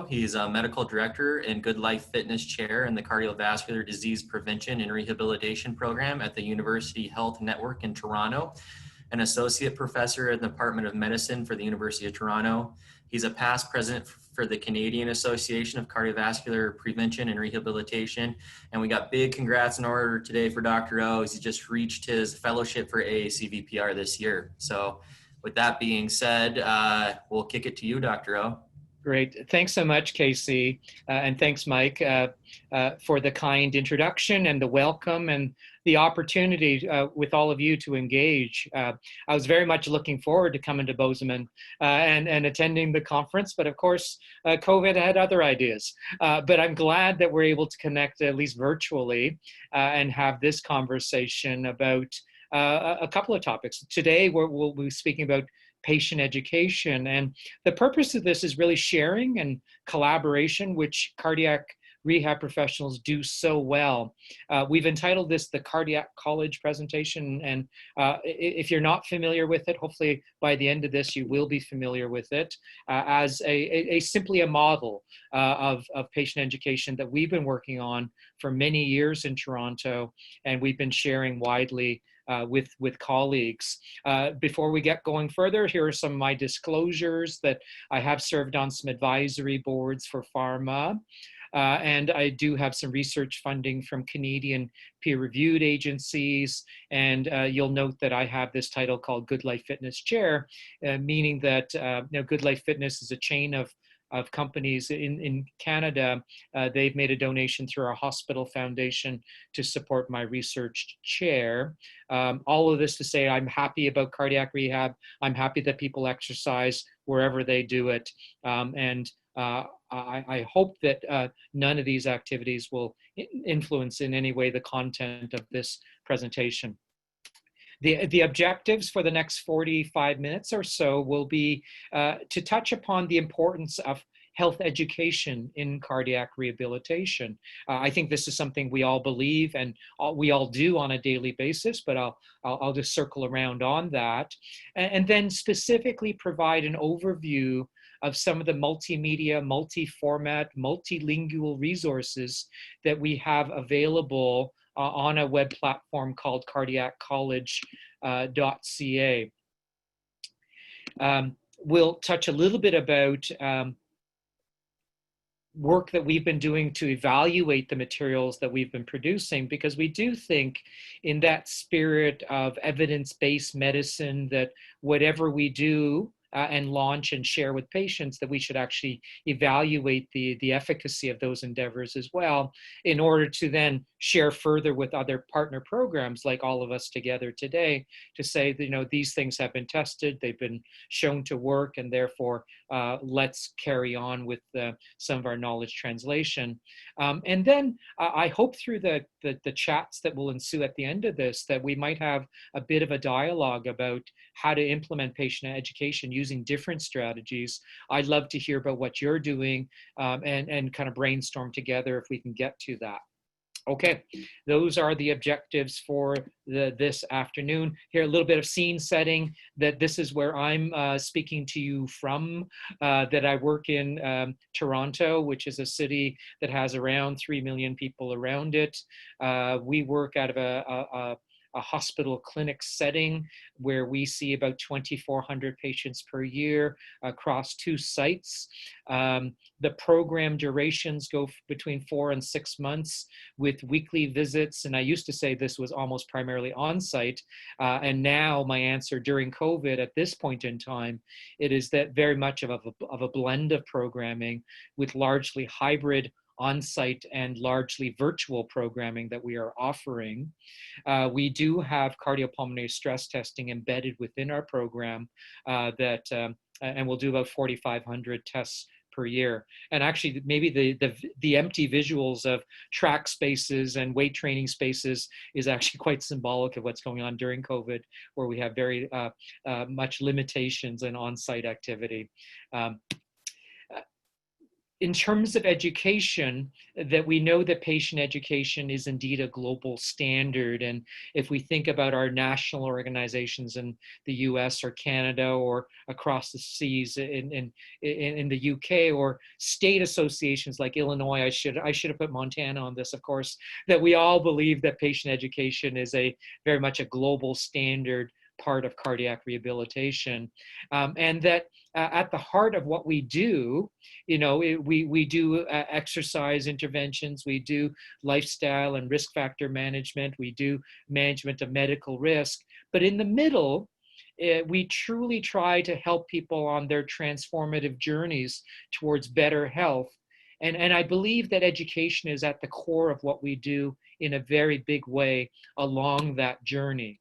He's a medical director and Good Life Fitness Chair in the Cardiovascular Disease Prevention and Rehabilitation Program at the University Health Network in Toronto, an associate professor in the Department of Medicine for the University of Toronto. He's a past president for the Canadian Association of Cardiovascular Prevention and Rehabilitation. And we got big congrats in order today for Dr. O. He just reached his fellowship for AACVPR this year. So with that being said, we'll kick it to you, Dr. O. Great. Thanks so much, Casey. And thanks, Mike, for the kind introduction and the welcome and the opportunity with all of you to engage. I was very much looking forward to coming to Bozeman and attending the conference, but of course, COVID had other ideas. But I'm glad that we're able to connect, at least virtually, and have this conversation about a couple of topics. Today, we'll be speaking about patient education. And the purpose of this is really sharing and collaboration, which cardiac rehab professionals do so well. We've entitled this the Cardiac College presentation. And if you're not familiar with it, hopefully by the end of this, you will be familiar with it as simply a model of patient education that we've been working on for many years in Toronto, and we've been sharing widely with colleagues. Before we get going further, here are some of my disclosures that I have served on some advisory boards for pharma. And I do have some research funding from Canadian peer-reviewed agencies. And you'll note that I have this title called Good Life Fitness Chair, meaning that Good Life Fitness is a chain of companies in Canada. They've made a donation through our hospital foundation to support my research chair. All of this to say I'm happy about cardiac rehab. I'm happy that people exercise wherever they do it. I hope that none of these activities will influence in any way the content of this presentation. The objectives for the next 45 minutes or so will be to touch upon the importance of health education in cardiac rehabilitation. I think this is something we all believe and we all do on a daily basis, but I'll just circle around on that. And then specifically provide an overview of some of the multimedia, multi-format, multilingual resources that we have available on a web platform called cardiaccollege.ca. We'll touch a little bit about work that we've been doing to evaluate the materials that we've been producing, because we do think in that spirit of evidence-based medicine that whatever we do and launch and share with patients, that we should actually evaluate the efficacy of those endeavors as well, in order to then share further with other partner programs like all of us together today to say that, these things have been tested, they've been shown to work, and therefore let's carry on with some of our knowledge translation. And then I hope through the chats that will ensue at the end of this that we might have a bit of a dialogue about how to implement patient education using different strategies. I'd love to hear about what you're doing and kind of brainstorm together if we can get to that. Okay, those are the objectives for this afternoon. Here, a little bit of scene setting, that this is where I'm speaking to you from, that I work in Toronto, which is a city that has around 3 million people around it. We work out of a hospital clinic setting where we see about 2,400 patients per year across 2 sites. The program durations go between 4 and 6 months with weekly visits. And I used to say this was almost primarily on-site. And now my answer during COVID at this point in time, it is that very much of a blend of programming with largely hybrid on-site and largely virtual programming that we are offering. We do have cardiopulmonary stress testing embedded within our program and we'll do about 4,500 tests per year. And actually, maybe the empty visuals of track spaces and weight training spaces is actually quite symbolic of what's going on during COVID, where we have very much limitations in on-site activity. in terms of education, that we know that patient education is indeed a global standard. And if we think about our national organizations in the US or Canada or across the seas in the UK, or state associations like Illinois, I should have put Montana on this, of course, that we all believe that patient education is a very much a global standard part of cardiac rehabilitation. And that at the heart of what we do, we do exercise interventions, we do lifestyle and risk factor management, we do management of medical risk, but in the middle, we truly try to help people on their transformative journeys towards better health. And I believe that education is at the core of what we do in a very big way along that journey.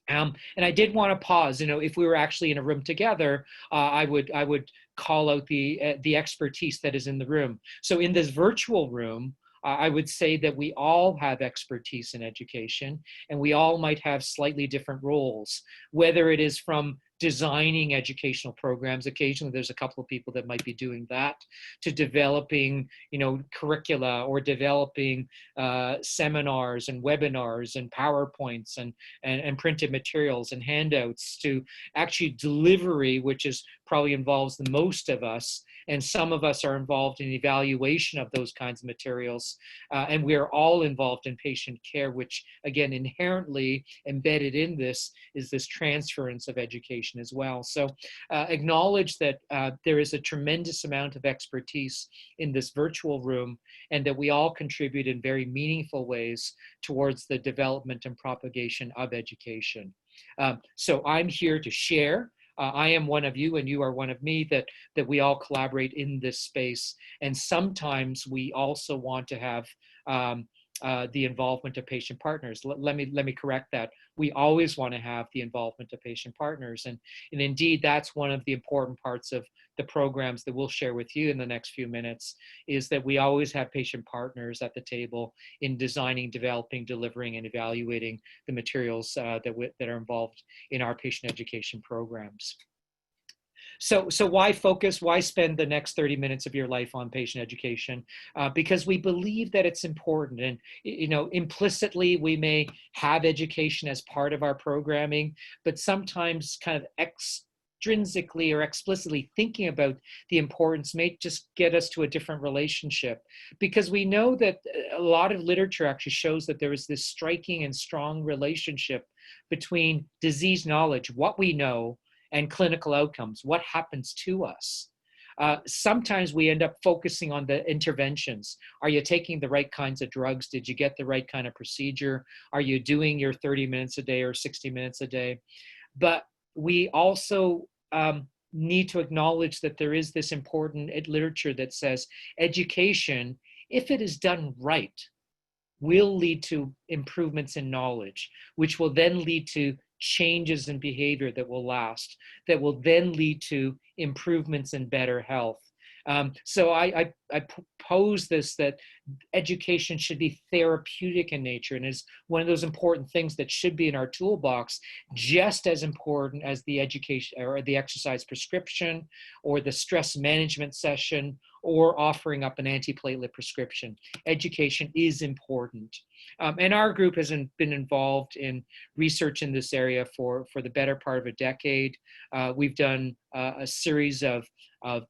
And I did want to pause. If we were actually in a room together, I would call out the expertise that is in the room. So in this virtual room, I would say that we all have expertise in education, and we all might have slightly different roles, whether it is from designing educational programs. Occasionally there's a couple of people that might be doing that, to developing curricula, or developing seminars and webinars and PowerPoints and printed materials and handouts, to actually delivery, which is probably involves the most of us. And some of us are involved in evaluation of those kinds of materials. And we are all involved in patient care, which again, inherently embedded in this is this transference of education as well. So acknowledge that there is a tremendous amount of expertise in this virtual room, and that we all contribute in very meaningful ways towards the development and propagation of education. So I'm here to share. I am one of you and you are one of me, that we all collaborate in this space. And sometimes we also want to have the involvement of patient partners. Let me correct that. We always want to have the involvement of patient partners. And indeed, that's one of the important parts of the programs that we'll share with you in the next few minutes, is that we always have patient partners at the table in designing, developing, delivering, and evaluating the materials that are involved in our patient education programs. So why focus? Why spend the next 30 minutes of your life on patient education? Because we believe that it's important. And implicitly, we may have education as part of our programming, but sometimes kind of extrinsically or explicitly thinking about the importance may just get us to a different relationship, because we know that a lot of literature actually shows that there is this striking and strong relationship between disease knowledge, what we know, and clinical outcomes, what happens to us. Sometimes we end up focusing on the interventions. Are you taking the right kinds of drugs? Did you get the right kind of procedure? Are you doing your 30 minutes a day or 60 minutes a day? But we also need to acknowledge that there is this important literature that says education, if it is done right, will lead to improvements in knowledge, which will then lead to changes in behavior that will last, that will then lead to improvements in better health. So I pose this, that education should be therapeutic in nature, and is one of those important things that should be in our toolbox, just as important as the education or the exercise prescription, or the stress management session, or offering up an antiplatelet prescription. Education is important. And our group has been involved in research in this area for the better part of a decade. We've done a series of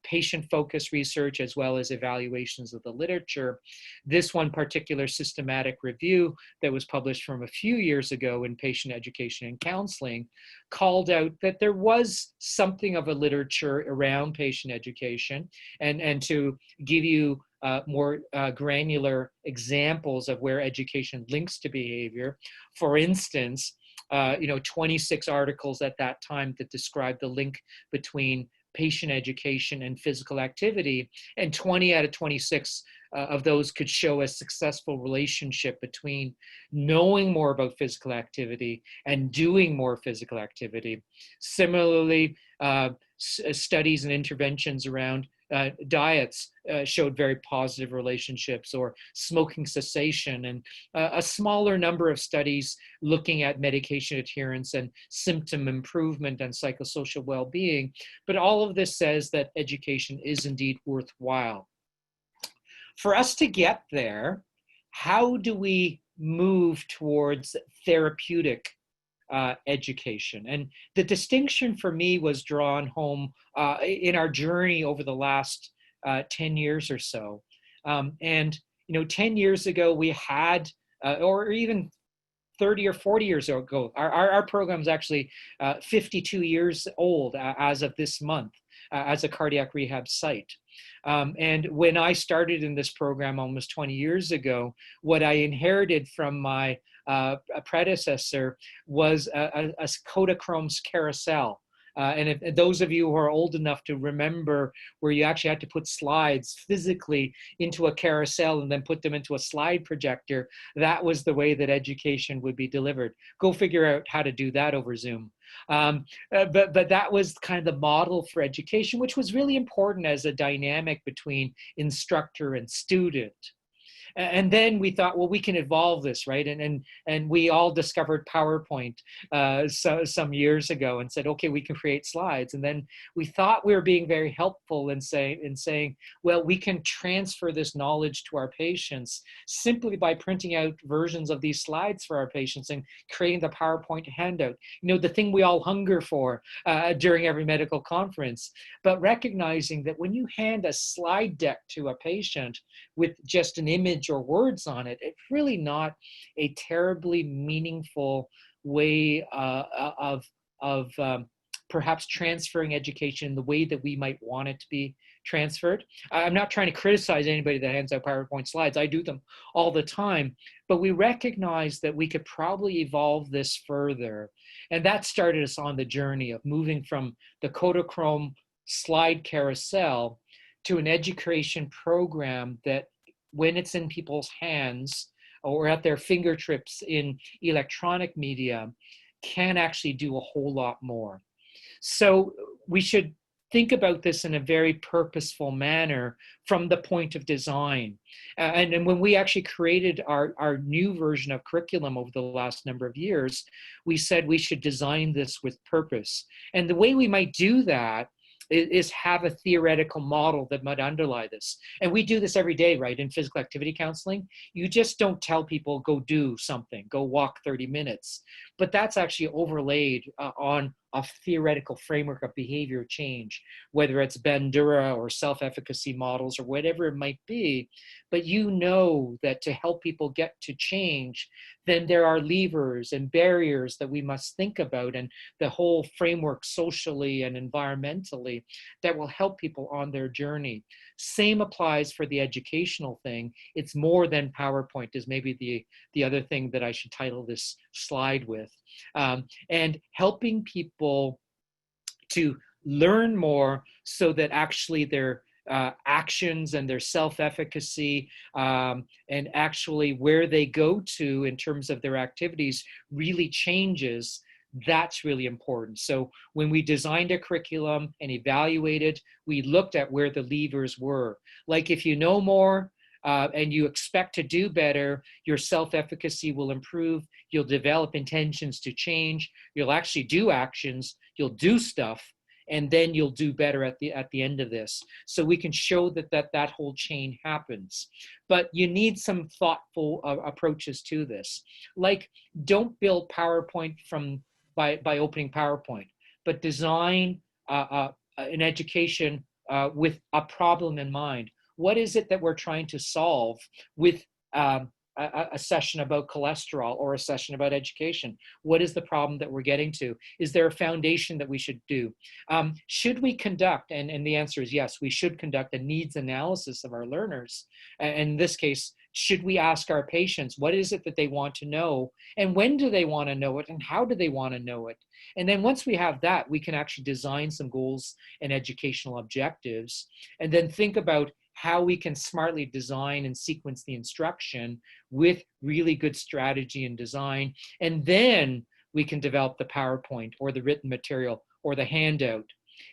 patient-focused research, as well as evaluations of the literature. This one particular systematic review that was published from a few years ago in Patient Education and Counseling called out that there was something of a literature around patient education. And to give you more granular examples of where education links to behavior, for instance, 26 articles at that time that described the link between patient education and physical activity, and 20 out of 26 of those could show a successful relationship between knowing more about physical activity and doing more physical activity. Similarly, studies and interventions around diets showed very positive relationships, or smoking cessation, and a smaller number of studies looking at medication adherence and symptom improvement and psychosocial well-being. But all of this says that education is indeed worthwhile. For us to get there, how do we move towards therapeutic education? And the distinction for me was drawn home in our journey over the last 10 years or so. And, 10 years ago, we had, or even 30 or 40 years ago. Our program is actually 52 years old as of this month as a cardiac rehab site. And when I started in this program almost 20 years ago, what I inherited from my predecessor was a Kodachrome's carousel. And if those of you who are old enough to remember where you actually had to put slides physically into a carousel and then put them into a slide projector, that was the way that education would be delivered. Go figure out how to do that over Zoom. But that was kind of the model for education, which was really important as a dynamic between instructor and student. And then we thought, well, we can evolve this, right? And we all discovered PowerPoint some years ago and said, okay, we can create slides. And then we thought we were being very helpful in saying, well, we can transfer this knowledge to our patients simply by printing out versions of these slides for our patients and creating the PowerPoint handout. The thing we all hunger for during every medical conference. But recognizing that when you hand a slide deck to a patient with just an image or words on it, it's really not a terribly meaningful way of perhaps transferring education in the way that we might want it to be transferred. I'm not trying to criticize anybody that hands out PowerPoint slides. I do them all the time, but we recognize that we could probably evolve this further. And that started us on the journey of moving from the Kodachrome slide carousel to an education program that, when it's in people's hands or at their fingertips in electronic media, can actually do a whole lot more. So we should think about this in a very purposeful manner from the point of design. And when we actually created our new version of curriculum over the last number of years, we said we should design this with purpose. And the way we might do that is have a theoretical model that might underlie this. And we do this every day, right? In physical activity counseling, you just don't tell people, go do something, go walk 30 minutes. But that's actually overlaid on a theoretical framework of behavior change, whether it's Bandura or self-efficacy models or whatever it might be. But you know that to help people get to change, then there are levers and barriers that we must think about, and the whole framework socially and environmentally that will help people on their journey. Same applies for the educational thing. It's more than PowerPoint is maybe the other thing that I should title this slide with. And helping people to learn more so that actually their actions and their self-efficacy and actually where they go to in terms of their activities really changes. That's really important. So when we designed a curriculum and evaluated, we looked at where the levers were. Like if you know more, and you expect to do better, your self-efficacy will improve. You'll develop intentions to change. You'll actually do actions. You'll do stuff, and then you'll do better at the end of this. So we can show that whole chain happens. But you need some thoughtful approaches to this. Like, don't build PowerPoint by opening PowerPoint, but design an education with a problem in mind. What is it that we're trying to solve with a session about cholesterol or a session about education? What is the problem that we're getting to? Is there a foundation that we should do? Should we conduct, and the answer is yes, we should conduct a needs analysis of our learners. And in this case, should we ask our patients, what is it that they want to know? And when do they want to know it? And how do they want to know it? And then once we have that, we can actually design some goals and educational objectives, and then think about how we can smartly design and sequence the instruction with really good strategy and design. And then we can develop the PowerPoint or the written material or the handout.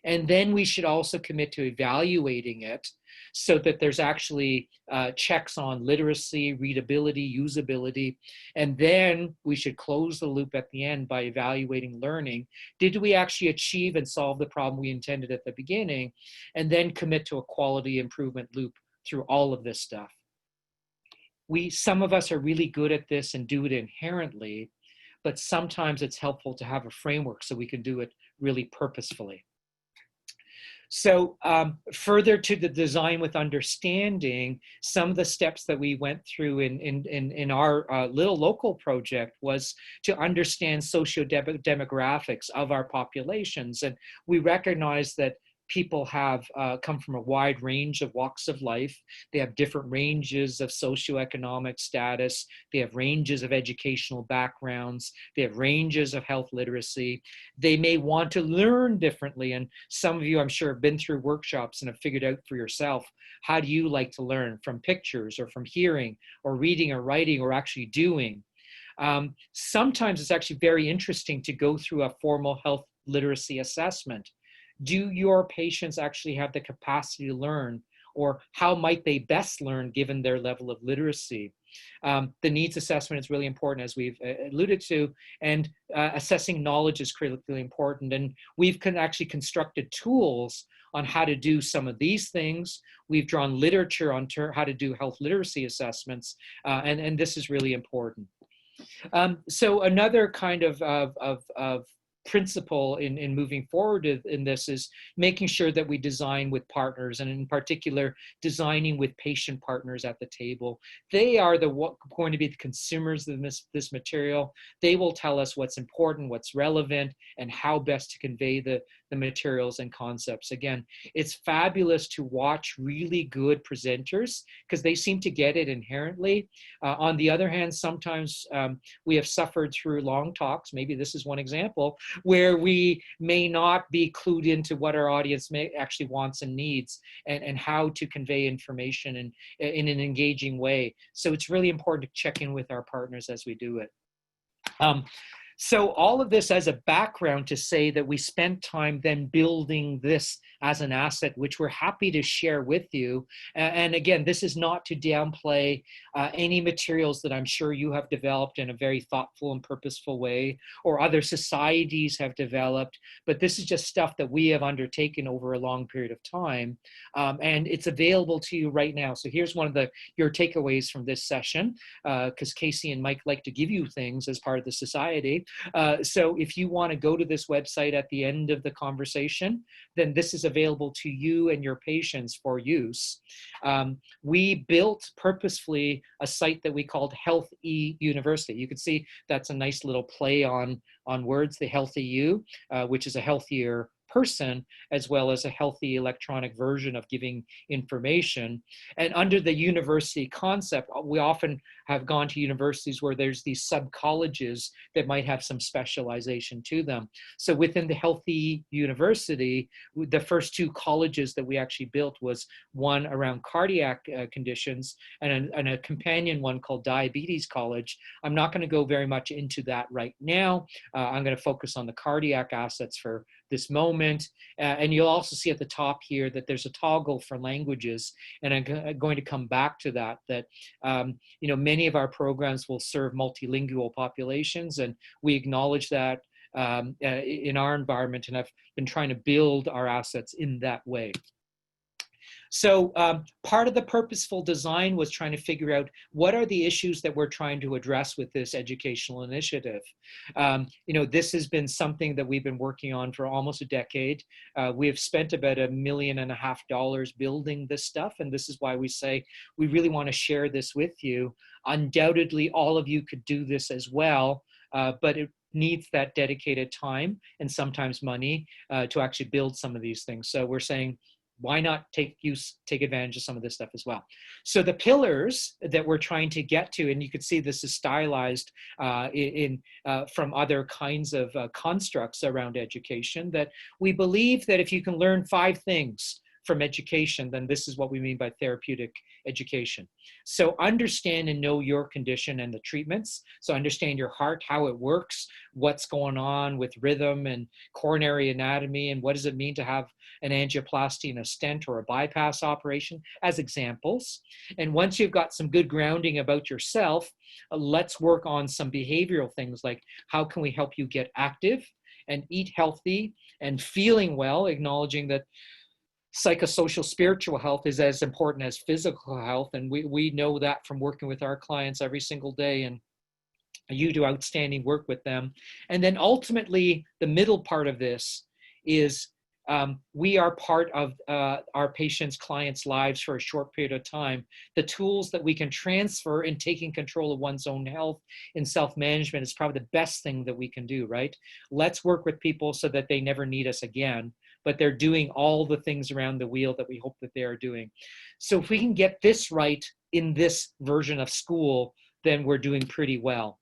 And then we should also commit to evaluating it so that there's actually checks on literacy, readability, usability. And then we should close the loop at the end by evaluating learning. Did we actually achieve and solve the problem we intended at the beginning? And then commit to a quality improvement loop through all of this stuff. Some of us are really good at this and do it inherently, but sometimes it's helpful to have a framework so we can do it really purposefully. So further to the design with understanding, some of the steps that we went through in our little local project was to understand socio-demographics of our populations. And we recognize that people have come from a wide range of walks of life. They have different ranges of socioeconomic status. They have ranges of educational backgrounds. They have ranges of health literacy. They may want to learn differently. And some of you, I'm sure, have been through workshops and have figured out for yourself, how do you like to learn? From pictures or from hearing or reading or writing or actually doing? Sometimes it's actually very interesting to go through a formal health literacy assessment. Do your patients actually have the capacity to learn, or how might they best learn given their level of literacy? The needs assessment is really important, as we've alluded to, and assessing knowledge is critically important. And we've actually constructed tools on how to do some of these things. We've drawn literature on how to do health literacy assessments, and this is really important. So another kind of principle in moving forward in this is making sure that we design with partners, and in particular, designing with patient partners at the table. They are going to be the consumers of this material. They will tell us what's important, what's relevant, and how best to convey the materials and concepts. Again, it's fabulous to watch really good presenters because they seem to get it inherently. On the other hand, sometimes we have suffered through long talks, maybe this is one example, where we may not be clued into what our audience actually wants and needs, and how to convey information in an engaging way. So it's really important to check in with our partners as we do it. So all of this as a background to say that we spent time then building this as an asset, which we're happy to share with you. And again, this is not to downplay any materials that I'm sure you have developed in a very thoughtful and purposeful way, or other societies have developed, but this is just stuff that we have undertaken over a long period of time. And it's available to you right now. So here's one of your takeaways from this session, because Casey and Mike like to give you things as part of the society. So if you want to go to this website at the end of the conversation, then this is available to you and your patients for use. We built purposefully a site that we called Health E University. You can see that's a nice little play on words, the Healthy U, which is a healthier person, as well as a healthy electronic version of giving information. And under the university concept, we often have gone to universities where there's these sub-colleges that might have some specialization to them. So within the Healthy University, the first two colleges that we actually built was one around cardiac conditions and a companion one called Diabetes College. I'm not going to go very much into that right now. I'm going to focus on the cardiac assets for this moment. And you'll also see at the top here that there's a toggle for languages. And I'm going to come back to that, many of our programs will serve multilingual populations, and we acknowledge that in our environment, and I've been trying to build our assets in that way. So part of the purposeful design was trying to figure out what are the issues that we're trying to address with this educational initiative. This has been something that we've been working on for almost a decade. We have spent about $1.5 million building this stuff, and this is why we say we really want to share this with you. Undoubtedly, all of you could do this as well, but it needs that dedicated time and sometimes money to actually build some of these things. So we're saying, why not take advantage of some of this stuff as well? So the pillars that we're trying to get to, and you can see this is stylized from other kinds of constructs around education, that we believe that if you can learn 5 things from education, then this is what we mean by therapeutic education. So understand and know your condition and the treatments. So understand your heart, how it works, what's going on with rhythm and coronary anatomy, and what does it mean to have an angioplasty and a stent or a bypass operation as examples. And once you've got some good grounding about yourself, let's work on some behavioral things like how can we help you get active and eat healthy and feeling well, acknowledging that psychosocial spiritual health is as important as physical health. And we know that from working with our clients every single day. And you do outstanding work with them. And then ultimately, the middle part of this is we are part of our patients' clients' lives for a short period of time. The tools that we can transfer in taking control of one's own health and self-management is probably the best thing that we can do, right? Let's work with people so that they never need us again, but they're doing all the things around the wheel that we hope that they are doing. So if we can get this right in this version of school, then we're doing pretty well.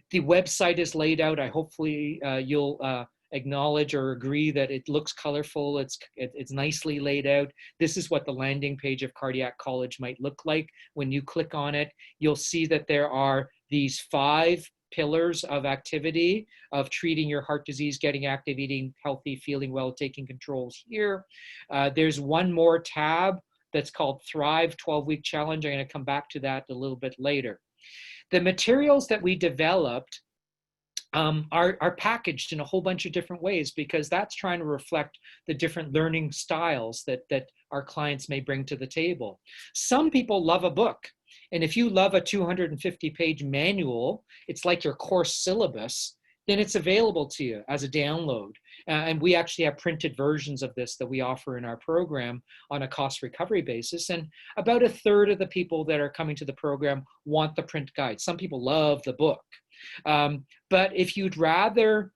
The website is laid out. I hopefully you'll acknowledge or agree that it looks colorful. It's nicely laid out. This is what the landing page of Cardiac College might look like. When you click on it, you'll see that there are these 5 pillars of activity of treating your heart disease, getting active, eating healthy, feeling well, taking controls here. There's one more tab that's called Thrive 12-Week Challenge. I'm going to come back to that a little bit later. The materials that we developed are packaged in a whole bunch of different ways because that's trying to reflect the different learning styles that our clients may bring to the table. Some people love a book. And if you love a 250-page manual, it's like your course syllabus, then it's available to you as a download. And we actually have printed versions of this that we offer in our program on a cost recovery basis. And about a third of the people that are coming to the program want the print guide. Some people love the book. But if you'd rather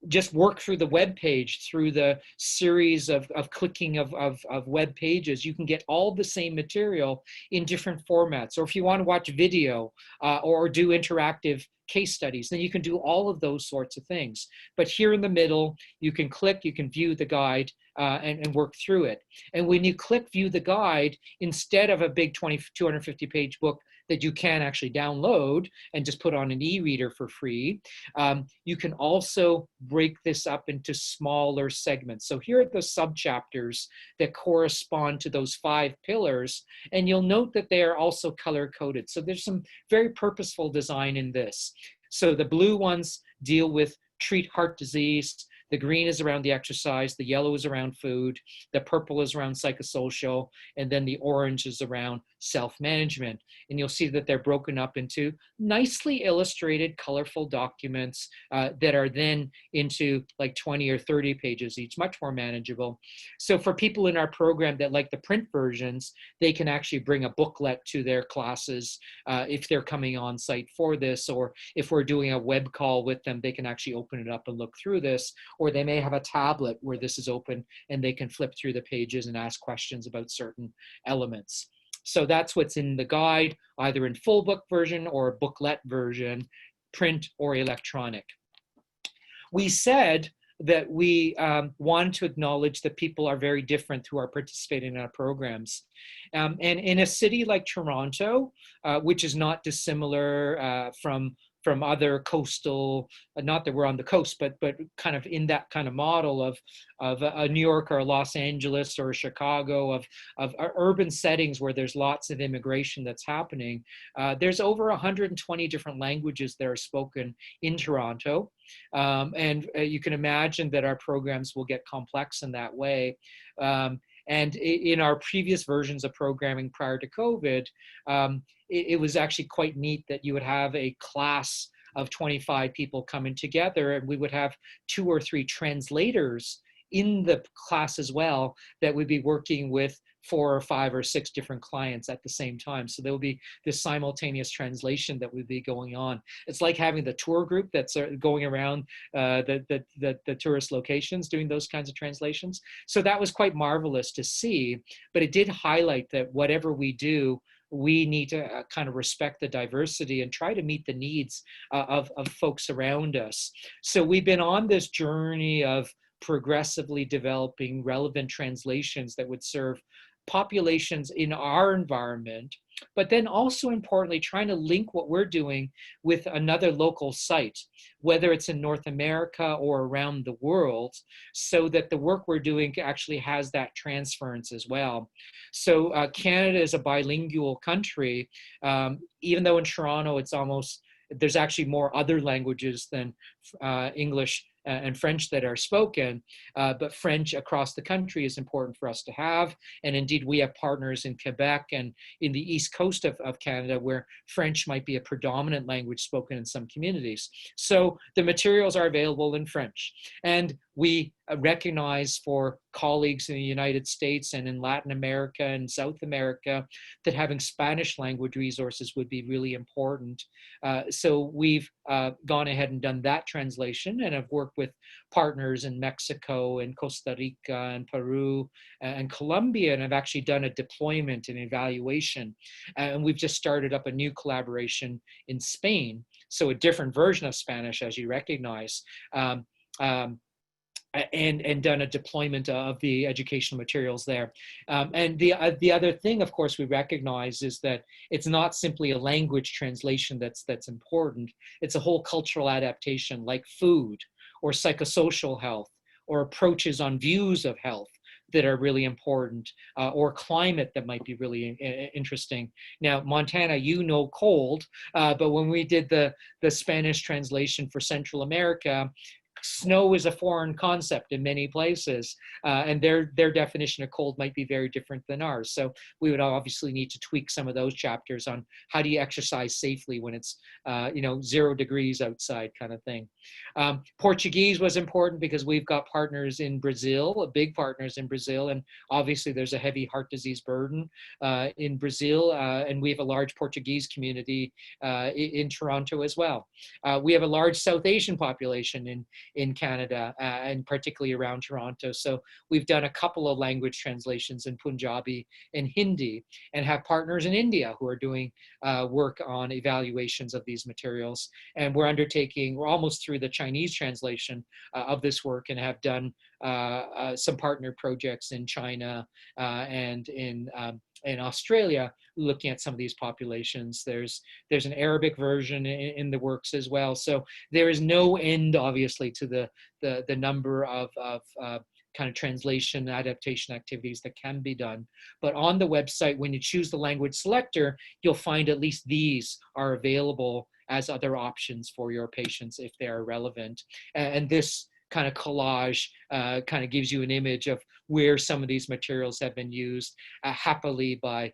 just work through the web page, through the series of clicking of web pages, you can get all the same material in different formats. Or if you want to watch video or do interactive case studies, then you can do all of those sorts of things. But here in the middle, you can click, you can view the guide and work through it. And when you click view the guide, instead of a big 250-page book that you can actually download and just put on an e-reader for free, you can also break this up into smaller segments. So here are the subchapters that correspond to those 5 pillars, and you'll note that they are also color-coded. So there's some very purposeful design in this. So the blue ones deal with treat heart disease. The green is around the exercise, the yellow is around food, the purple is around psychosocial, and then the orange is around self-management. And you'll see that they're broken up into nicely illustrated, colorful documents that are then into like 20 or 30 pages each, much more manageable. So for people in our program that like the print versions, they can actually bring a booklet to their classes if they're coming on site for this, or if we're doing a web call with them, they can actually open it up and look through this. Or they may have a tablet where this is open and they can flip through the pages and ask questions about certain elements. So that's what's in the guide, either in full book version or booklet version, print or electronic. We said that we want to acknowledge that people are very different who are participating in our programs. And in a city like Toronto, which is not dissimilar from other coastal, not that we're on the coast, but kind of in that kind of model of a New York or a Los Angeles or a Chicago, of urban settings where there's lots of immigration that's happening. There's over 120 different languages that are spoken in Toronto. And you can imagine that our programs will get complex in that way. And in our previous versions of programming prior to COVID, it was actually quite neat that you would have a class of 25 people coming together, and we would have 2 or 3 translators in the class as well that would be working with 4 or 5 or 6 different clients at the same time. So there will be this simultaneous translation that would be going on. It's like having the tour group that's going around the tourist locations doing those kinds of translations. So that was quite marvelous to see, but it did highlight that whatever we do, we need to kind of respect the diversity and try to meet the needs of folks around us. So we've been on this journey of progressively developing relevant translations that would serve populations in our environment, but then also importantly, trying to link what we're doing with another local site, whether it's in North America or around the world, so that the work we're doing actually has that transference as well. So Canada is a bilingual country, even though in Toronto it's almost, there's actually more other languages than English and French that are spoken, but French across the country is important for us to have. And indeed, we have partners in Quebec and in the east coast of Canada where French might be a predominant language spoken in some communities. So the materials are available in French. And we recognize for colleagues in the United States and in Latin America and South America that having Spanish language resources would be really important. So we've gone ahead and done that translation, and have worked with partners in Mexico and Costa Rica and Peru and Colombia, and have actually done a deployment and evaluation. And we've just started up a new collaboration in Spain, so a different version of Spanish, as you recognize. Um, um, and done a deployment of the educational materials there. And the other thing, of course, we recognize is that it's not simply a language translation that's important. It's a whole cultural adaptation, like food or psychosocial health or approaches on views of health that are really important, or climate that might be really interesting. Now, Montana, you know cold, but when we did the Spanish translation for Central America, snow is a foreign concept in many places, and their definition of cold might be very different than ours. So we would obviously need to tweak some of those chapters on how do you exercise safely when it's 0 degrees outside, kind of thing. Portuguese was important because we've got partners in Brazil, big partners in Brazil, and obviously there's a heavy heart disease burden in Brazil, and we have a large Portuguese community in Toronto as well. We have a large South Asian population in Canada, and particularly around Toronto. So we've done a couple of language translations in Punjabi and Hindi, and have partners in India who are doing work on evaluations of these materials. And we're almost through the Chinese translation of this work, and have done some partner projects in China and in Australia, looking at some of these populations. There's an Arabic version in the works as well. So there is no end, obviously, to the number of kind of translation adaptation activities that can be done. But on the website, when you choose the language selector, you'll find at least these are available as other options for your patients if they are relevant. And this kind of collage kind of gives you an image of where some of these materials have been used happily by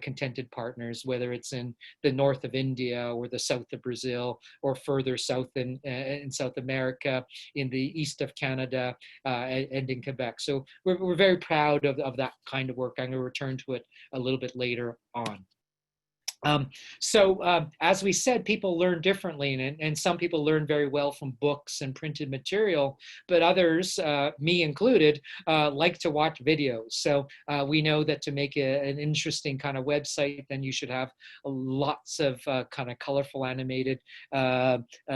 contented partners, whether it's in the north of India or the south of Brazil, or further south in South America, in the east of Canada, and in Quebec. So we're very proud of that kind of work. I'm going to return to it a little bit later on. As we said, people learn differently, and some people learn very well from books and printed material, but others, me included, like to watch videos. So we know that to make an interesting kind of website, then you should have lots of kind of colorful animated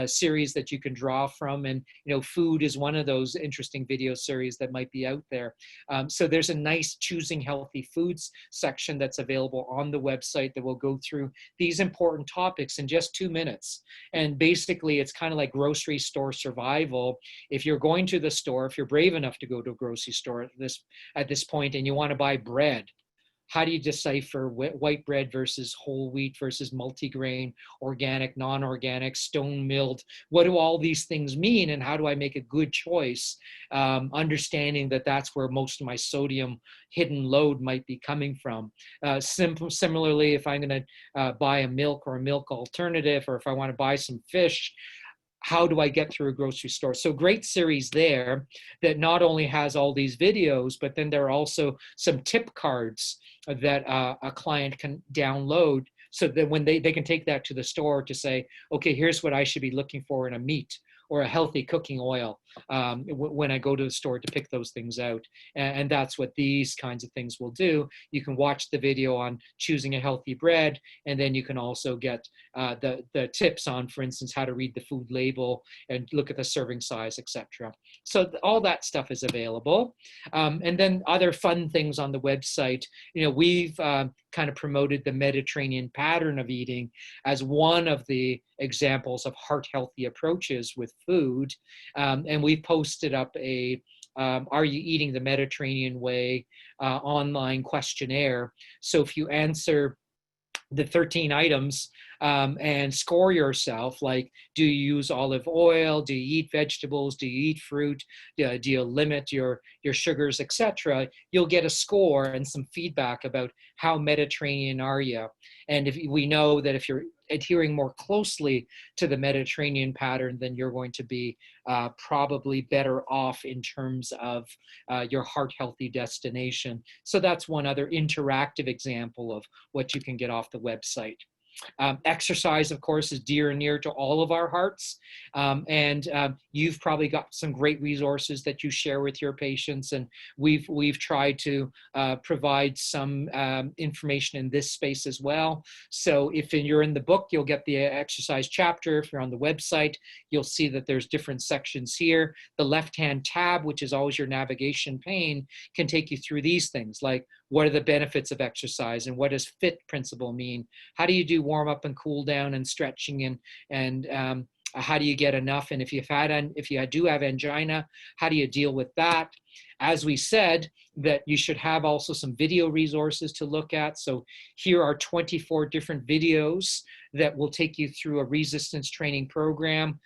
series that you can draw from. And, food is one of those interesting video series that might be out there. So there's a nice choosing healthy foods section that's available on the website that will go through these important topics in just 2 minutes. And basically, it's kind of like grocery store survival. If you're going to the store, if you're brave enough to go to a grocery store at this point, and you want to buy bread, how do you decipher white bread versus whole wheat versus multigrain, organic, non-organic, stone milled? What do all these things mean, and how do I make a good choice? Understanding that that's where most of my sodium hidden load might be coming from. Similarly, if I'm going to buy a milk or a milk alternative, or if I want to buy some fish, how do I get through a grocery store? So great series there that not only has all these videos, but then there are also some tip cards that a client can download, so that when they can take that to the store to say, okay, here's what I should be looking for in a meat or a healthy cooking oil when I go to the store to pick those things out. And that's what these kinds of things will do. You can watch the video on choosing a healthy bread, and then you can also get the tips on, for instance, how to read the food label and look at the serving size, etc. So all that stuff is available. And then other fun things on the website. We've kind of promoted the Mediterranean pattern of eating as one of the examples of heart healthy approaches with food. And we posted up a Are You Eating the Mediterranean Way online questionnaire. So if you answer the 13 items and score yourself, like, do you use olive oil? Do you eat vegetables? Do you eat fruit? Do you limit your sugars, etc.? You'll get a score and some feedback about how Mediterranean are you. And if we know that if you're adhering more closely to the Mediterranean pattern, then you're going to be probably better off in terms of your heart healthy destination. So that's one other interactive example of what you can get off the website. Exercise, of course, is dear and near to all of our hearts. And you've probably got some great resources that you share with your patients. And we've tried to provide some information in this space as well. So if you're in the book, you'll get the exercise chapter. If you're on the website, you'll see that there's different sections here. The left-hand tab, which is always your navigation pane, can take you through these things, like what are the benefits of exercise and what does FIT principle mean? How do you do warm up and cool down and stretching, and how do you get enough? And if you do have angina, how do you deal with that? As we said, that you should have also some video resources to look at. So here are 24 different videos that will take you through a resistance training program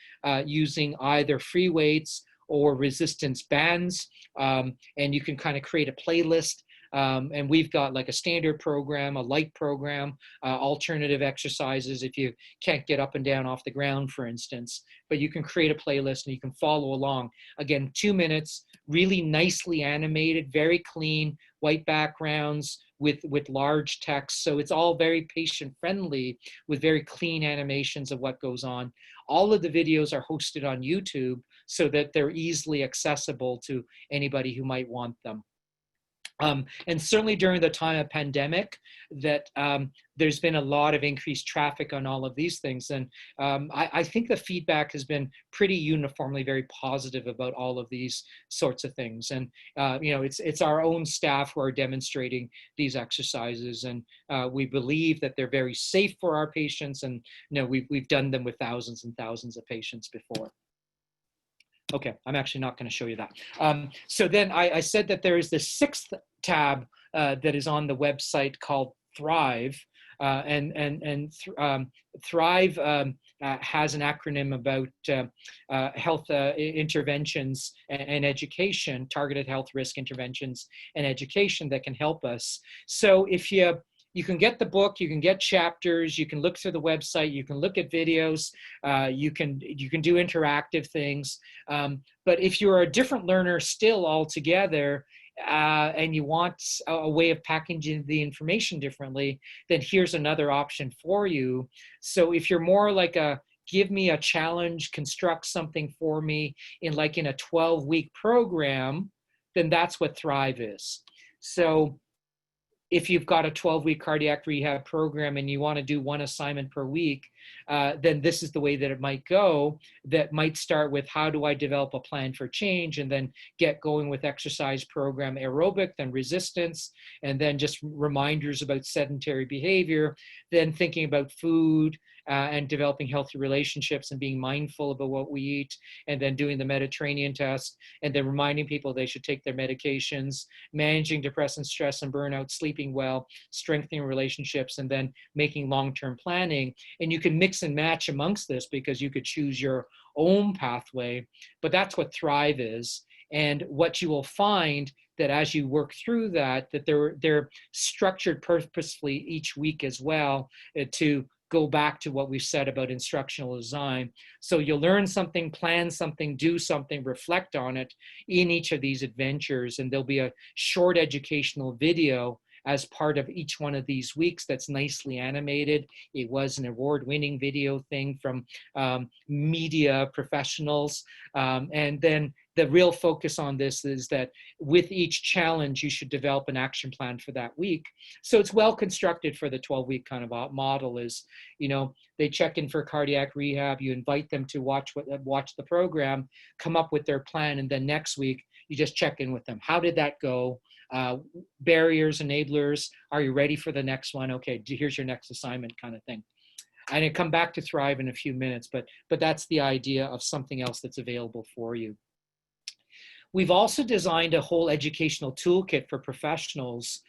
using either free weights or resistance bands. And you can kind of create a playlist. And we've got like a standard program, a light program, alternative exercises if you can't get up and down off the ground, for instance. But you can create a playlist and you can follow along. Again, 2 minutes, really nicely animated, very clean, white backgrounds with large text. So it's all very patient friendly with very clean animations of what goes on. All of the videos are hosted on YouTube so that they're easily accessible to anybody who might want them. And certainly during the time of pandemic, that there's been a lot of increased traffic on all of these things. And I think the feedback has been pretty uniformly very positive about all of these sorts of things. And, it's our own staff who are demonstrating these exercises. And we believe that they're very safe for our patients. And, we've done them with thousands and thousands of patients before. Okay, I'm actually not going to show you that. So then I said that there is this sixth tab that is on the website called Thrive. Thrive has an acronym about health interventions and education, targeted health risk interventions and education that can help us. So if you can get the book, you can get chapters, you can look through the website, you can look at videos, you can do interactive things. But if you're a different learner still altogether, and you want a way of packaging the information differently, then here's another option for you. So if you're more like give me a challenge, construct something for me in a 12-week program, then that's what Thrive is. So if you've got a 12-week cardiac rehab program and you want to do one assignment per week, then this is the way that it might go. That might start with how do I develop a plan for change, and then get going with exercise program aerobic, then resistance, and then just reminders about sedentary behavior, then thinking about food, and developing healthy relationships and being mindful about what we eat, and then doing the Mediterranean test, and then reminding people they should take their medications, managing depression, stress, and burnout, sleeping well, strengthening relationships, and then making long-term planning. And you can mix and match amongst this because you could choose your own pathway, but that's what Thrive is. And what you will find that as you work through that they're structured purposefully each week as well, to go back to what we said about instructional design. So you'll learn something, plan something, do something, reflect on it in each of these adventures. And there'll be a short educational video as part of each one of these weeks that's nicely animated. It was an award-winning video thing from media professionals. And then the real focus on this is that with each challenge, you should develop an action plan for that week. So it's well constructed for the 12-week kind of model. Is, they check in for cardiac rehab, you invite them to watch the program, come up with their plan, and then next week, you just check in with them. How did that go? Barriers, enablers, are you ready for the next one? Okay, here's your next assignment, kind of thing. I'm going to come back to Thrive in a few minutes, but that's the idea of something else that's available for you. We've also designed a whole educational toolkit for professionals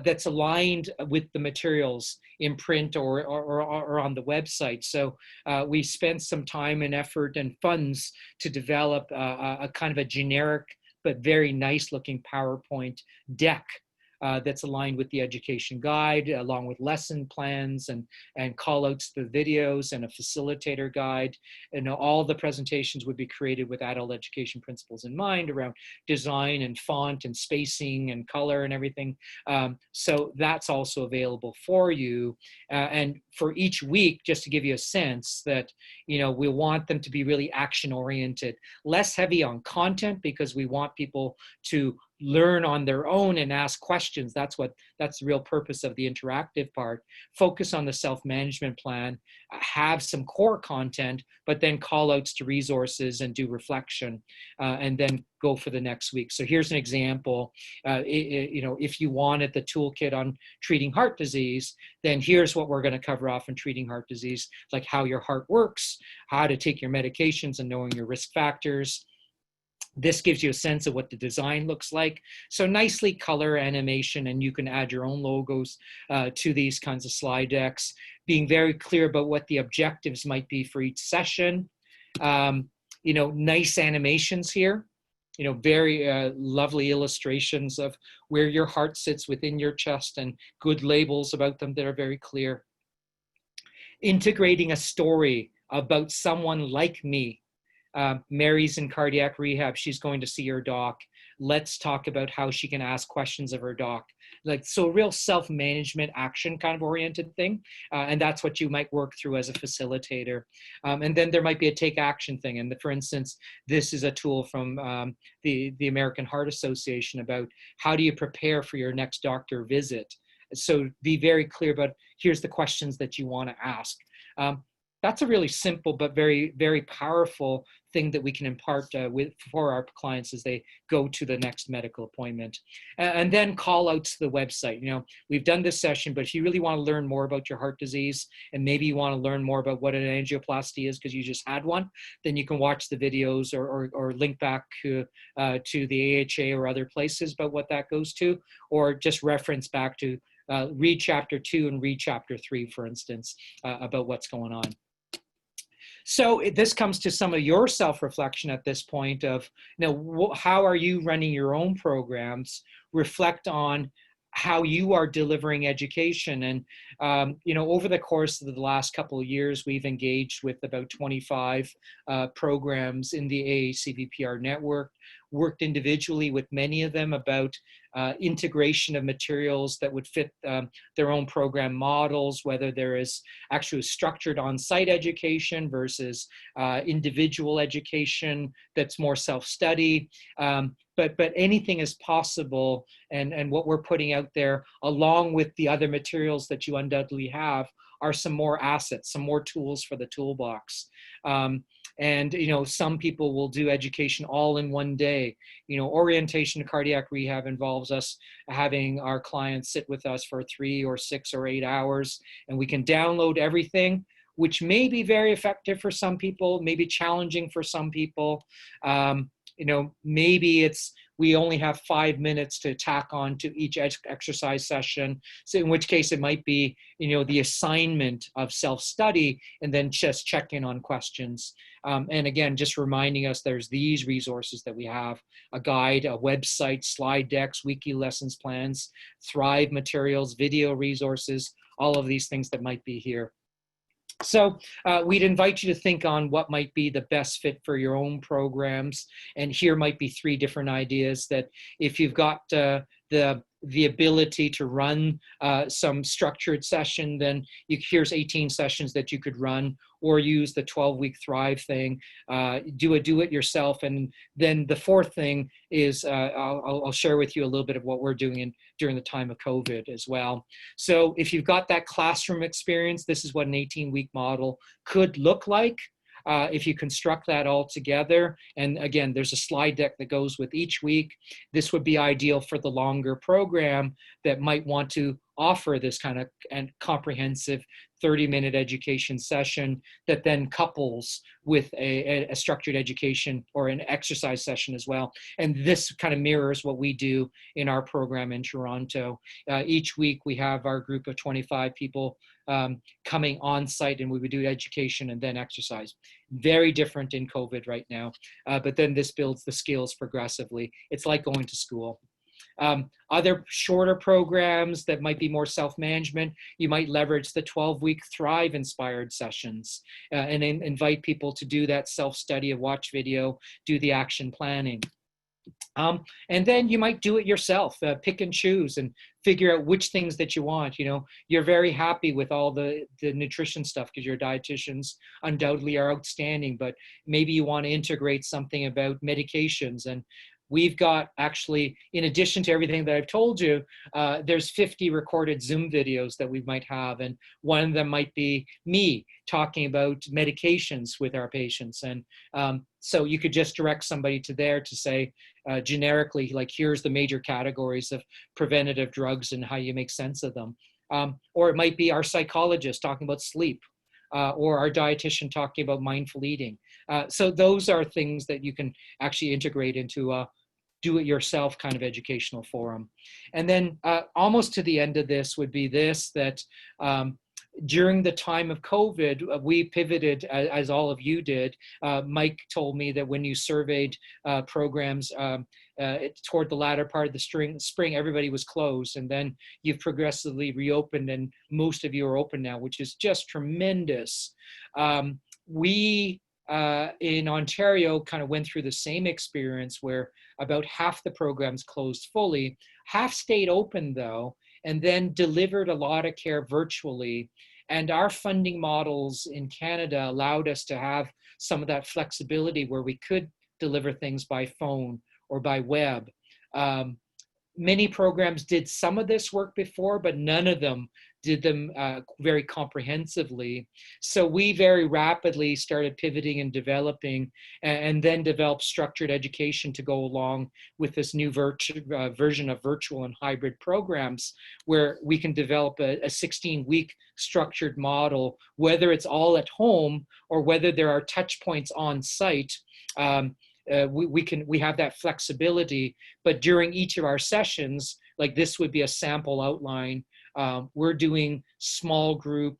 that's aligned with the materials in print or on the website. So we spent some time and effort and funds to develop a kind of a generic but very nice looking PowerPoint deck that's aligned with the education guide, along with lesson plans and call outs to the videos and a facilitator guide. And all the presentations would be created with adult education principles in mind around design and font and spacing and color and everything. So that's also available for you. And for each week, just to give you a sense that, we want them to be really action oriented, less heavy on content, because we want people to learn on their own and ask questions. That's the real purpose of the interactive part. Focus on the self-management plan, have some core content, but then call outs to resources and do reflection, and then go for the next week. So here's an example. If you wanted the toolkit on treating heart disease, then here's what we're going to cover off in treating heart disease, like how your heart works, how to take your medications and knowing your risk factors. This gives you a sense of what the design looks like. So nicely color animation, and you can add your own logos to these kinds of slide decks, being very clear about what the objectives might be for each session. Nice animations here, very lovely illustrations of where your heart sits within your chest and good labels about them that are very clear. Integrating a story about someone like me. Mary's in cardiac rehab. She's going to see her doc. Let's talk about how she can ask questions of her doc. So real self-management action kind of oriented thing. And that's what you might work through as a facilitator. And then there might be a take action thing. And for instance, this is a tool from the American Heart Association about how do you prepare for your next doctor visit. So be very clear about here's the questions that you want to ask. That's a really simple but very, very powerful thing that we can impart for our clients as they go to the next medical appointment. And then call out to the website. We've done this session, but if you really want to learn more about your heart disease, and maybe you want to learn more about what an angioplasty is because you just had one, then you can watch the videos or link back to the AHA or other places about what that goes to, or just reference back to read chapter 2 and read chapter 3, for instance, about what's going on. So this comes to some of your self-reflection at this point of, how are you running your own programs? Reflect on how you are delivering education. And, over the course of the last couple of years, we've engaged with about 25 programs in the AACVPR network, worked individually with many of them about integration of materials that would fit their own program models, whether there is actually structured on-site education versus individual education that's more self-study. But anything is possible, and what we're putting out there, along with the other materials that you undoubtedly have, are some more assets, some more tools for the toolbox. And some people will do education all in one day. Orientation to cardiac rehab involves us having our clients sit with us for 3 or 6 or 8 hours, and we can download everything, which may be very effective for some people, may be challenging for some people. Maybe we only have 5 minutes to tack on to each exercise session. So in which case it might be, the assignment of self-study and then just check in on questions. And again, just reminding us there's these resources that we have: a guide, a website, slide decks, weekly lessons plans, Thrive materials, video resources, all of these things that might be here. So we'd invite you to think on what might be the best fit for your own programs. And here might be 3 different ideas that if you've got the ability to run some structured session, then here's 18 sessions that you could run, or use the 12-week Thrive thing, do it yourself. And then the 4th thing is I'll share with you a little bit of what we're doing during the time of COVID as well. So if you've got that classroom experience, this is what an 18-week model could look like. If you construct that all together, and again, there's a slide deck that goes with each week, this would be ideal for the longer program that might want to offer this kind of and comprehensive 30-minute education session that then couples with a structured education or an exercise session as well. And this kind of mirrors what we do in our program in Toronto. Each week we have our group of 25 people coming on site, and we would do education and then exercise. Very different in COVID right now, but then this builds the skills progressively. It's like going to school. Other shorter programs that might be more self-management, you might leverage the 12-week Thrive inspired sessions and invite people to do that self-study of watch video, do the action planning. And then you might do it yourself, pick and choose and figure out which things that you want. You know, you're very happy with all the nutrition stuff because your dietitians undoubtedly are outstanding, but maybe you want to integrate something about medications. And we've got actually, in addition to everything that I've told you, there's 50 recorded Zoom videos that we might have. And one of them might be me talking about medications with our patients. And so you could just direct somebody to there to say generically, like, here's the major categories of preventative drugs and how you make sense of them. Or it might be our psychologist talking about sleep. Or our dietitian talking about mindful eating. So those are things that you can actually integrate into a do-it-yourself kind of educational forum. And then almost to the end of this would be this, that during the time of COVID, we pivoted, as all of you did. Mike told me that when you surveyed programs toward the latter part of the spring, everybody was closed. And then you've progressively reopened, and most of you are open now, which is just tremendous. We in Ontario kind of went through the same experience where about half the programs closed fully, half stayed open though, and then delivered a lot of care virtually. And our funding models in Canada allowed us to have some of that flexibility where we could deliver things by phone or by web. Many programs did some of this work before, but none of them did them very comprehensively. So we very rapidly started pivoting and developing, and then developed structured education to go along with this new version of virtual and hybrid programs, where we can develop a 16-week structured model, whether it's all at home or whether there are touch points on site. We have that flexibility, but during each of our sessions, like this would be a sample outline. We're doing small group,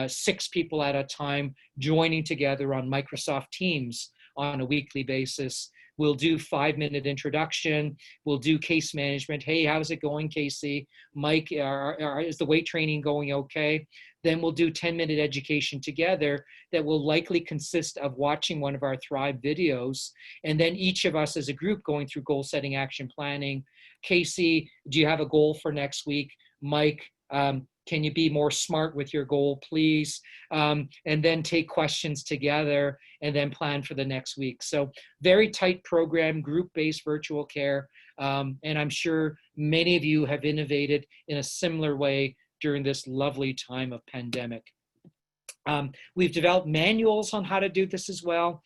6 people at a time, joining together on Microsoft Teams on a weekly basis. We'll do 5-minute introduction. We'll do case management. Hey, how's it going, Casey? Mike, is the weight training going okay? Then we'll do 10-minute education together that will likely consist of watching one of our Thrive videos. And then each of us as a group going through goal setting, action planning. Casey, do you have a goal for next week? Mike, can you be more smart with your goal, please? And then take questions together and then plan for the next week. So very tight program, group-based virtual care. And I'm sure many of you have innovated in a similar way during this lovely time of pandemic. We've developed manuals on how to do this as well.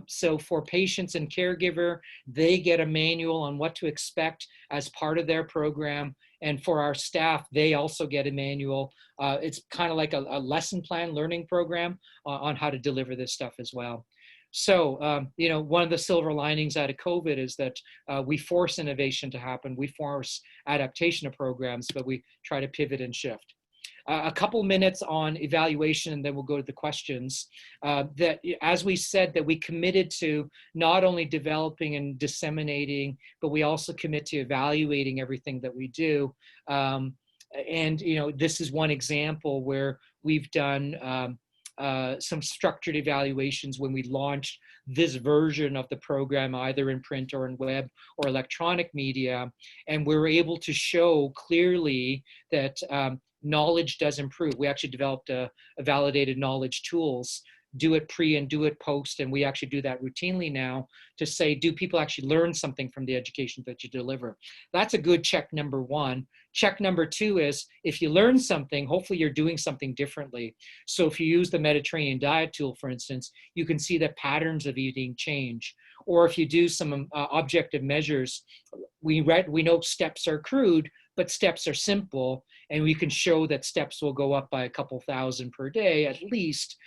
So for patients and caregiver, they get a manual on what to expect as part of their program. And for our staff, they also get a manual. It's kind of like a lesson plan learning program on how to deliver this stuff as well. So, you know, one of the silver linings out of COVID is that we force innovation to happen. We force adaptation of programs, but we try to pivot and shift. A couple minutes on evaluation, and then we'll go to the questions. That, as we said, that we committed to not only developing and disseminating, but we also commit to evaluating everything that we do. And, you know, this is one example where we've done some structured evaluations when we launched this version of the program, either in print or in web or electronic media. And we were able to show clearly that knowledge does improve. We actually developed a validated knowledge tools, do it pre and do it post. And we actually do that routinely now to say, do people actually learn something from the education that you deliver? That's a good check number 1. Check number 2 is, if you learn something, hopefully you're doing something differently. So if you use the Mediterranean diet tool, for instance, you can see that patterns of eating change. Or if you do some objective measures, we know steps are crude, but steps are simple, and we can show that steps will go up by a couple thousand per day at least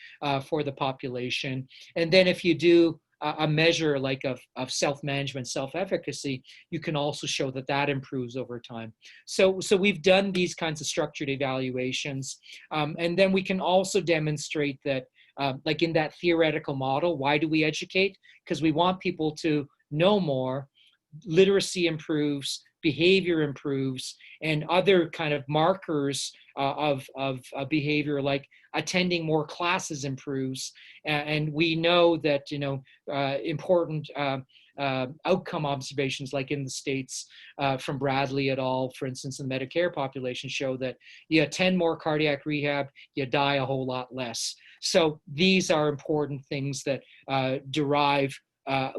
for the population. And then if you do a measure like of self-management, self-efficacy, you can also show that that improves over time. So we've done these kinds of structured evaluations. And then we can also demonstrate that, like in that theoretical model, why do we educate? Because we want people to know more, literacy improves, behavior improves, and other kind of markers of behavior like attending more classes improves. And we know that, important outcome observations like in the States from Bradley et al., for instance, in the Medicare population show that you attend more cardiac rehab, you die a whole lot less. So these are important things that derive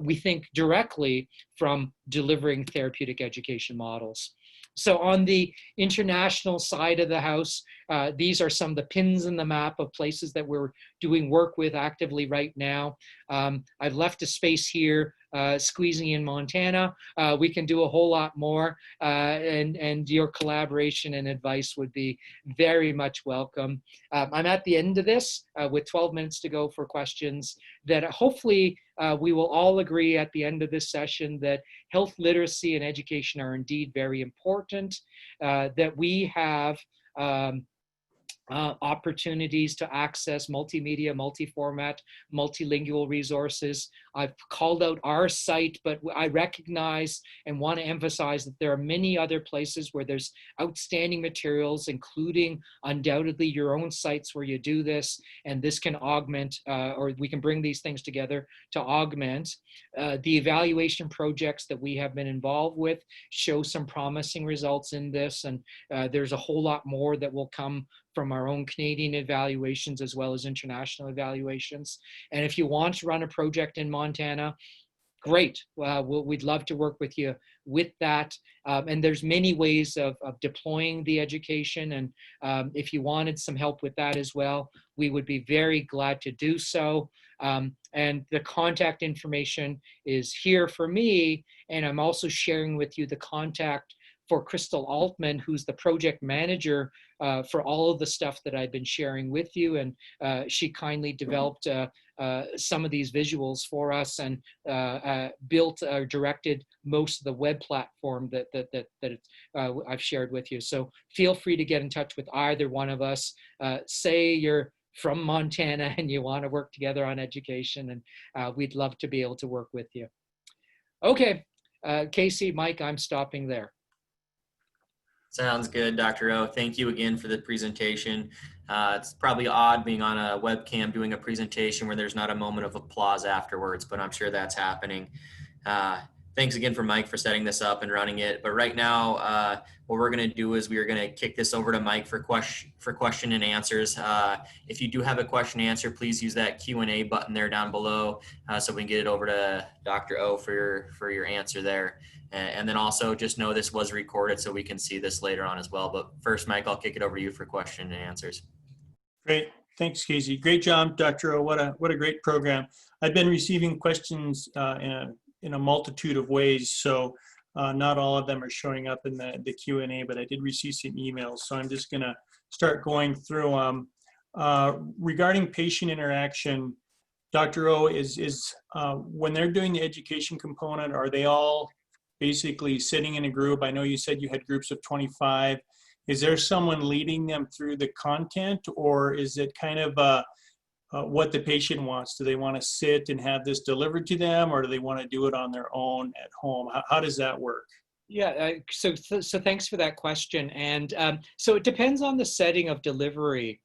we think directly from delivering therapeutic education models. So on the international side of the house, these are some of the pins in the map of places that we're doing work with actively right now. I've left a space here, squeezing in Montana. We can do a whole lot more, and your collaboration and advice would be very much welcome. I'm at the end of this with 12 minutes to go for questions that hopefully we will all agree at the end of this session that health literacy and education are indeed very important, that we have opportunities to access multimedia, multi-format, multilingual resources. I've called out our site, but I recognize and want to emphasize that there are many other places where there's outstanding materials, including undoubtedly your own sites where you do this, and this can augment, or we can bring these things together to augment. The evaluation projects that we have been involved with show some promising results in this, and there's a whole lot more that will come from our own Canadian evaluations as well as international evaluations. And if you want to run a project in Montana, great. We'd love to work with you with that. And there's many ways of deploying the education. And if you wanted some help with that as well, we would be very glad to do so. And the contact information is here for me. And I'm also sharing with you the contact for Crystal Altman, who's the project manager for all of the stuff that I've been sharing with you. And she kindly developed some of these visuals for us and built or directed most of the web platform that I've shared with you. So feel free to get in touch with either one of us. Say you're from Montana and you want to work together on education, and we'd love to be able to work with you. Okay, Casey, Mike, I'm stopping there. Sounds good, Dr. O. Thank you again for the presentation. It's probably odd being on a webcam doing a presentation where there's not a moment of applause afterwards, but I'm sure that's happening. Thanks again for Mike for setting this up and running it. But right now, what we're going to do is we are going to kick this over to Mike for question and answers. If you do have a question and answer, please use that Q&A button there down below so we can get it over to Dr. O for your answer there. And then also just know this was recorded so we can see this later on as well. But first, Mike, I'll kick it over to you for question and answers. Great. Thanks, Casey. Great job, Dr. O. What a great program. I've been receiving questions in a multitude of ways, so not all of them are showing up in the Q&A, but I did receive some emails, so I'm just going to start going through them. Regarding patient interaction, Dr. O, is when they're doing the education component, are they all basically sitting in a group? I know you said you had groups of 25. Is there someone leading them through the content, or is it kind of what the patient wants? Do they want to sit and have this delivered to them, or do they want to do it on their own at home? How does that work? Yeah, so thanks for that question. And so it depends on the setting of delivery.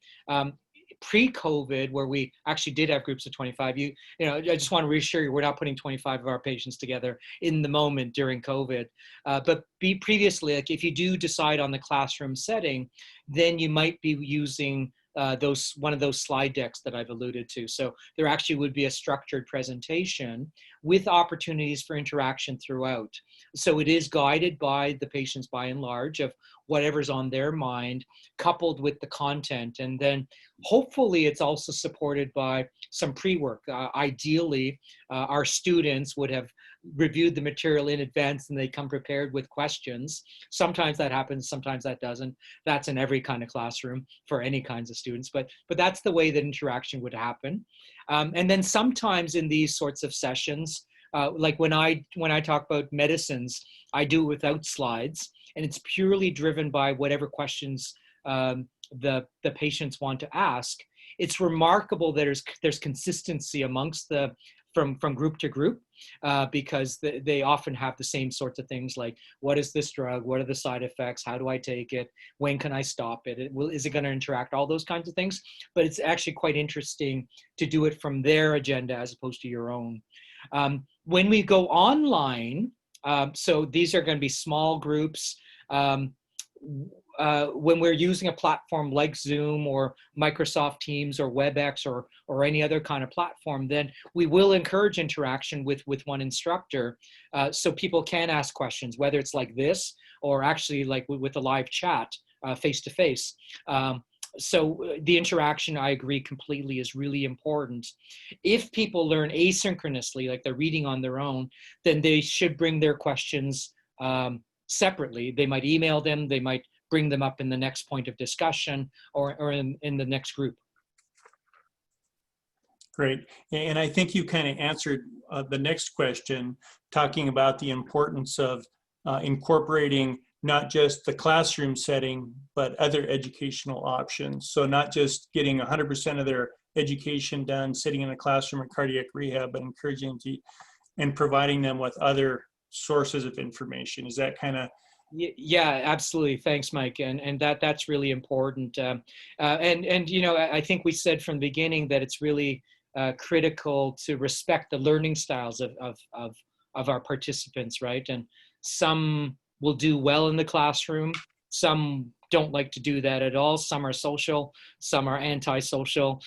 Pre-COVID, where we actually did have groups of 25, I just want to reassure you, we're not putting 25 of our patients together in the moment during COVID. But previously, like if you do decide on the classroom setting, then you might be using one of those slide decks that I've alluded to. So there actually would be a structured presentation with opportunities for interaction throughout. So it is guided by the patients by and large of whatever's on their mind, coupled with the content. And then hopefully it's also supported by some pre-work. Ideally, our students would have reviewed the material in advance and they come prepared with questions. Sometimes that happens, sometimes that doesn't. That's in every kind of classroom for any kinds of students, but that's the way that interaction would happen. And then sometimes in these sorts of sessions, like when I talk about medicines, I do it without slides, and it's purely driven by whatever questions the patients want to ask. It's remarkable that there's consistency amongst from group to group, because they often have the same sorts of things like, what is this drug? What are the side effects? How do I take it? When can I stop it? Is it going to interact? All those kinds of things. But it's actually quite interesting to do it from their agenda as opposed to your own. When we go online, so these are going to be small groups. When we're using a platform like Zoom or Microsoft Teams or WebEx or any other kind of platform, then we will encourage interaction with one instructor, so people can ask questions, whether it's like this or actually like with a live chat face-to-face. So the interaction, I agree completely, is really important. If people learn asynchronously, like they're reading on their own, then they should bring their questions separately. They might email them, they might bring them up in the next point of discussion or in the next group. Great. And I think you kind of answered the next question, talking about the importance of incorporating not just the classroom setting, but other educational options. So not just getting 100% of their education done sitting in a classroom in cardiac rehab, but encouraging them to, and providing them with other sources of information. Is that kind of? Yeah, absolutely. Thanks, Mike. And that's really important. And you know, I think we said from the beginning that it's really critical to respect the learning styles of our participants, right? And some will do well in the classroom. Some don't like to do that at all. Some are social, some are antisocial.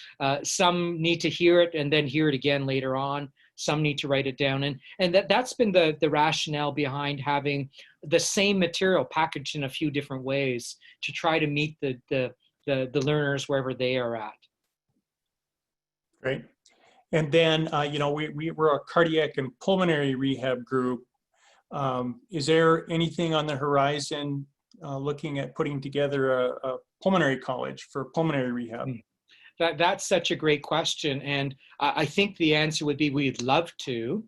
Some need to hear it and then hear it again later on. Some need to write it down. And that's been the rationale behind having the same material packaged in a few different ways to try to meet the learners wherever they are at. Great. And then, you know, we're a cardiac and pulmonary rehab group. Is there anything on the horizon looking at putting together a pulmonary college for pulmonary rehab? That's such a great question. And I think the answer would be we'd love to.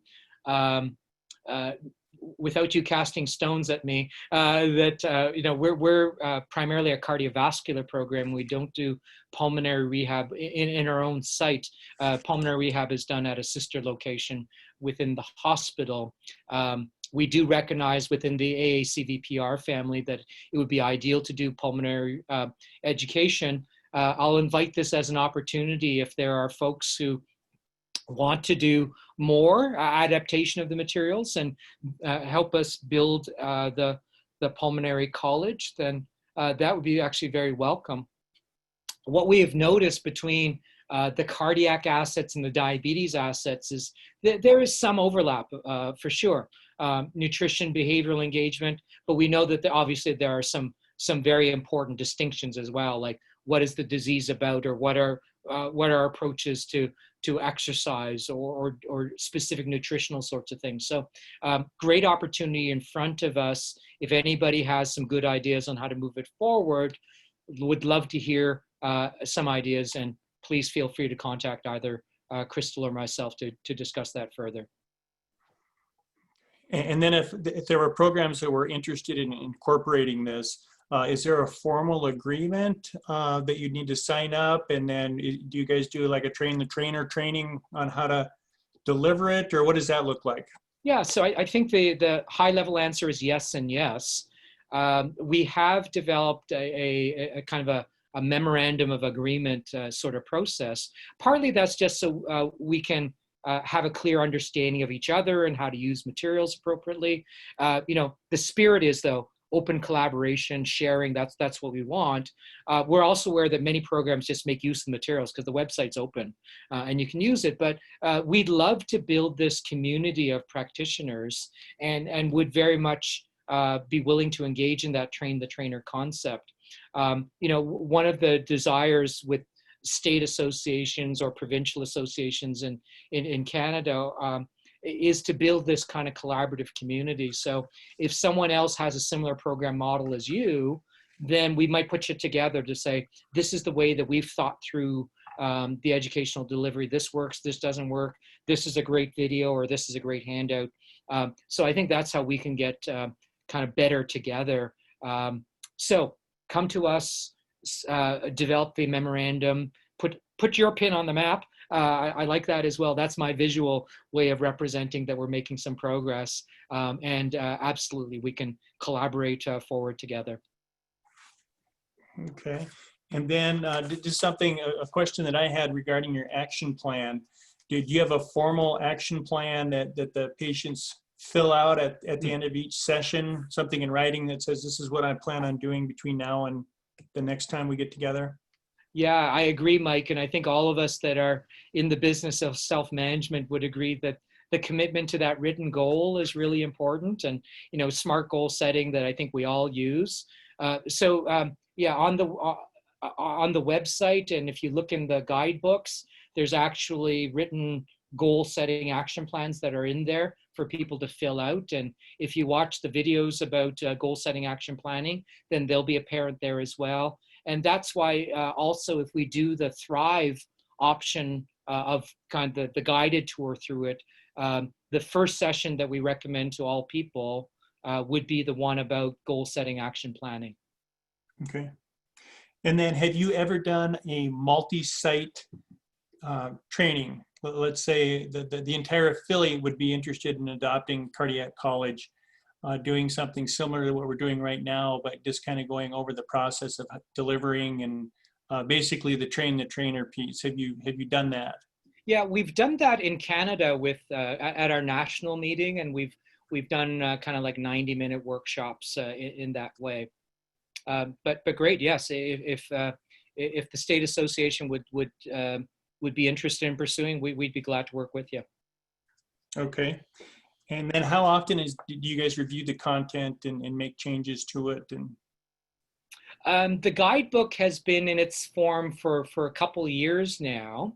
Without you casting stones at me, you know, we're primarily a cardiovascular program. We don't do pulmonary rehab in our own site. Pulmonary rehab is done at a sister location within the hospital. We do recognize within the AACVPR family that it would be ideal to do pulmonary education. I'll invite this as an opportunity if there are folks who want to do more adaptation of the materials and help us build the pulmonary college, then that would be actually very welcome. What we have noticed between the cardiac assets and the diabetes assets is that there is some overlap for sure. Nutrition, behavioral engagement, but we know that obviously there are some very important distinctions as well, like what is the disease about, or what are approaches to exercise or specific nutritional sorts of things. So great opportunity in front of us. If anybody has some good ideas on how to move it forward, would love to hear some ideas, and please feel free to contact either Crystal or myself to discuss that further. And then if there were programs that were interested in incorporating this, is there a formal agreement that you need to sign up? And then do you guys do like a train the trainer training on how to deliver it, or what does that look like? Yeah, so I think the high level answer is yes and yes. We have developed a kind of a memorandum of agreement sort of process. Partly that's just so we can have a clear understanding of each other and how to use materials appropriately. You know, the spirit is though open collaboration, sharing. That's what we want. We're also aware that many programs just make use of the materials because the website's open and you can use it. But we'd love to build this community of practitioners and would very much be willing to engage in that train the trainer concept. One of the desires with state associations or provincial associations in Canada is to build this kind of collaborative community. So if someone else has a similar program model as you, then we might put you together to say, this is the way that we've thought through the educational delivery. This works, this doesn't work. This is a great video, or this is a great handout. So I think that's how we can get kind of better together. So come to us, develop the memorandum, put your pin on the map. I like that as well. That's my visual way of representing that we're making some progress. And absolutely, we can collaborate forward together. Okay. And then just a question that I had regarding your action plan. Did you have a formal action plan that the patients fill out at the end of each session, something in writing that says, this is what I plan on doing between now and the next time we get together? Yeah, I agree, Mike. And I think all of us that are in the business of self-management would agree that the commitment to that written goal is really important, and, SMART goal setting that I think we all use. Yeah, on the website, and if you look in the guidebooks, there's actually written goal setting action plans that are in there for people to fill out. And if you watch the videos about goal setting action planning, then they'll be apparent there as well. And that's why also, if we do the Thrive option of kind of the guided tour through it, the first session that we recommend to all people would be the one about goal setting action planning. Okay. And then have you ever done a multi-site training? Let's say the entire affiliate would be interested in adopting Cardiac College, doing something similar to what we're doing right now, but just kind of going over the process of delivering and basically the train the trainer piece. Have you done that? Yeah, we've done that in Canada with at our national meeting, and we've done kind of like 90-minute workshops in that way. But great, yes. If the state association would be interested in pursuing, we'd be glad to work with you. Okay. And then how often do you guys review the content and make changes to it? And the guidebook has been in its form for a couple of years now.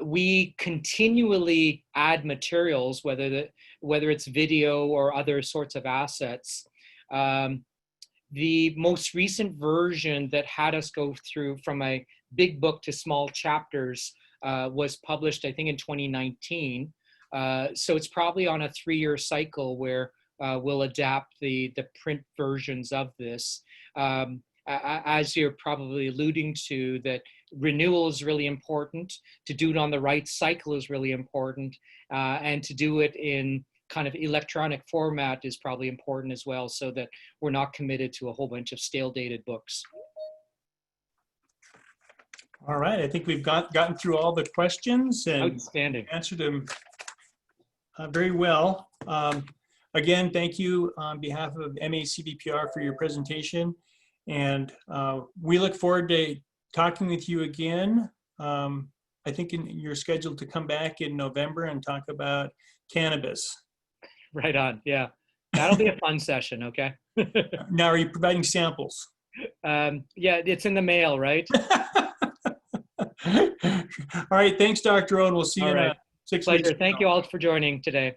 We continually add materials, whether it's video or other sorts of assets. The most recent version that had us go through from a big book to small chapters was published, I think, in 2019. So it's probably on a 3-year cycle where we'll adapt the print versions of this. As you're probably alluding to, that renewal is really important. To do it on the right cycle is really important. And to do it in kind of electronic format is probably important as well, so that we're not committed to a whole bunch of stale dated books. All right, I think we've gotten through all the questions and outstanding, answered them very well. Again, thank you on behalf of MACDPR for your presentation, and we look forward to talking with you again. I think you're scheduled to come back in November and talk about cannabis. Right on, yeah. That'll be a fun session, okay? Now, are you providing samples? Yeah, it's in the mail, right? All right, thanks, Dr. Owen. We'll see you in 6 weeks. Pleasure. Thank you all for joining today.